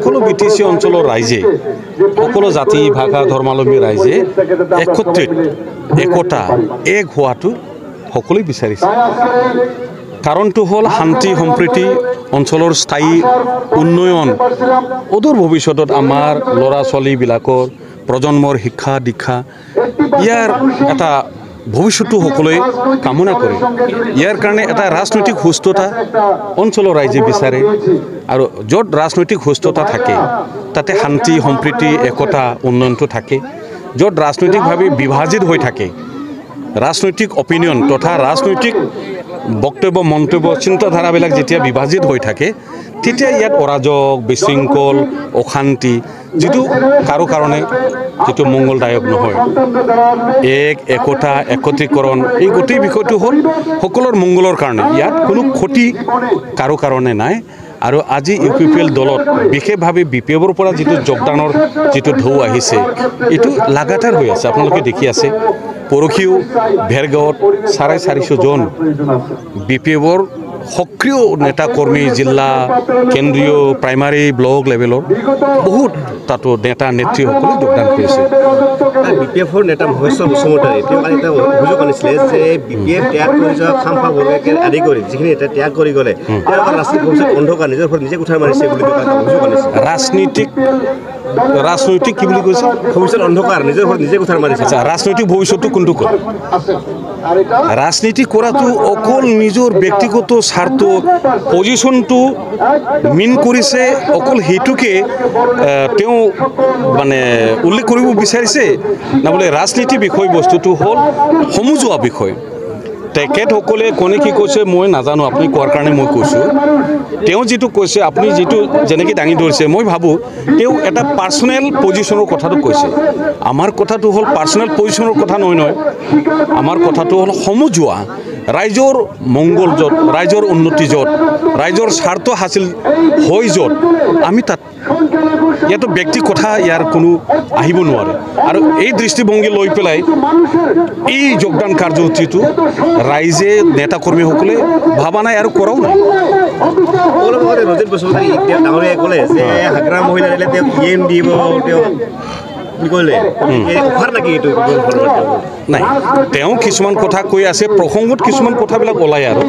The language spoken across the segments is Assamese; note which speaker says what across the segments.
Speaker 1: সকলো বিটিসি অঞ্চলৰ ৰাইজে সকলো জাতি ভাষা ধৰ্মাৱলম্বী ৰাইজে একত্ৰিত একতা এক হোৱাটো সকলোৱে বিচাৰিছে কাৰণটো হ'ল শান্তি সম্প্ৰীতি অঞ্চলৰ স্থায়ী উন্নয়ন অদূৰ ভৱিষ্যতত আমাৰ ল'ৰা ছোৱালীবিলাকৰ প্ৰজন্মৰ শিক্ষা দীক্ষা ইয়াৰ এটা ভৱিষ্যতটো সকলোৱে কামনা কৰে ইয়াৰ কাৰণে এটা ৰাজনৈতিক সুস্থতা অঞ্চলৰ ৰাইজে বিচাৰে আৰু য'ত ৰাজনৈতিক সুস্থতা থাকে তাতে শান্তি সম্প্ৰীতি একতা উন্নয়নটো থাকে য'ত ৰাজনৈতিকভাৱে বিভাজিত হৈ থাকে ৰাজনৈতিক অপিনিয়ন তথা ৰাজনৈতিক বক্তব্য মন্তব্য চিন্তাধাৰাবিলাক যেতিয়া বিভাজিত হৈ থাকে তেতিয়া ইয়াত অৰাজক বিশৃংখল অশান্তি যেটো কাৰো কাৰণে যেটো মংগলদায়ক নহয় একতা একত্ৰীকৰণ এই গোটেই বিষয়টো হ'ল সকলৰ মংগলৰ কাৰণে ইয়াত কোনো ক্ষতি কাৰো কাৰণে নাই আৰু আজি ইউপিপিএল দলত বিশেষভাৱে বিপিএফৰ পৰা যেটো যোগদানৰ যেটো ঢৌ আহিছে এটো লাগাতাৰ হৈ আছে আপোনালোকে দেখি আছে পৰখিও ভেৰগাঁৱত 450 জন বিপিএফৰ সক্ৰিয় নেতা কৰ্মী জিলা কেন্দ্ৰীয় প্ৰাইমাৰী ব্লক লেভেলৰ বহুত তাতো নেতা নেত্ৰীসকলে যোগদান কৰিছে
Speaker 2: বিপিএফৰ নেতা মহেশ্বৰ বসুমতাৰী তেওঁ এটা অভিযোগ আনিছিলে যে বিপিএফ ত্যাগ কৰি যোৱা খামফা বৰকে আদি কৰি যিখিনি এটা ত্যাগ কৰি গ'লে তেওঁ ৰাজনীতি ভৱিষ্যত অন্ধকাৰ নিজৰ ওপৰত নিজে কুঠাৰ মাৰিছে বুলি অভিযোগ আনিছে
Speaker 1: ৰাজনৈতিক কি বুলি কৈছে
Speaker 2: ভৱিষ্যত অন্ধকাৰ নিজৰ ওপৰত নিজে কুঠাৰ মাৰিছে
Speaker 1: ৰাজনৈতিক ভৱিষ্যতটো কোনটো কয় ৰাজনীতি কৰাটো অকল নিজৰ ব্যক্তিগত স্বাৰ্থ পজিশ্যনটো মিন কৰিছে অকল হেতুকে তেওঁ মানে উল্লেখ কৰিব বিচাৰিছে না বোলে ৰাজনীতি বিষয় বস্তুটো হ'ল সমজুৱা বিষয় তেখেতসকলে কোনে কি কৈছে মই নাজানো আপুনি কোৱাৰ কাৰণে মই কৈছোঁ তেওঁ যেটো কৈছে আপুনি যেটো যেনেকৈ দাঙি ধৰিছে মই ভাবোঁ তেওঁ এটা পাৰ্চনেল পজিশ্যনৰ কথাটো কৈছে আমাৰ কথাটো হ'ল পাৰ্চনেল পজিশ্যনৰ কথা নহয় আমাৰ কথাটো হ'ল সমজুৱা ৰাইজৰ মংগল য'ত ৰাইজৰ উন্নতি য'ত ৰাইজৰ স্বাৰ্থ হাসিল হৈ য'ত আমি তাত ইয়াতো ব্যক্তি কথা ইয়াৰ কোনো আহিব নোৱাৰে আৰু এই দৃষ্টিভংগী লৈ পেলাই এই যোগদান কাৰ্যসূচীটো ৰাইজে নেতা কৰ্মীসকলে ভাবা নাই আৰু কৰাও নাই
Speaker 2: ৰঞ্জিত বসুমতাৰী ডাঙৰীয়াই ক'লে যে হাগ্ৰা মহিলা দিলে তেওঁ ইএম দিব তেওঁ নাই
Speaker 1: তেওঁ কিছুমান কথা কৈ আছে প্ৰসংগত কিছুমান কথাবিলাক ওলাই আৰু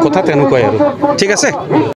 Speaker 1: কথা তেনেকুৱাই আৰু ঠিক আছে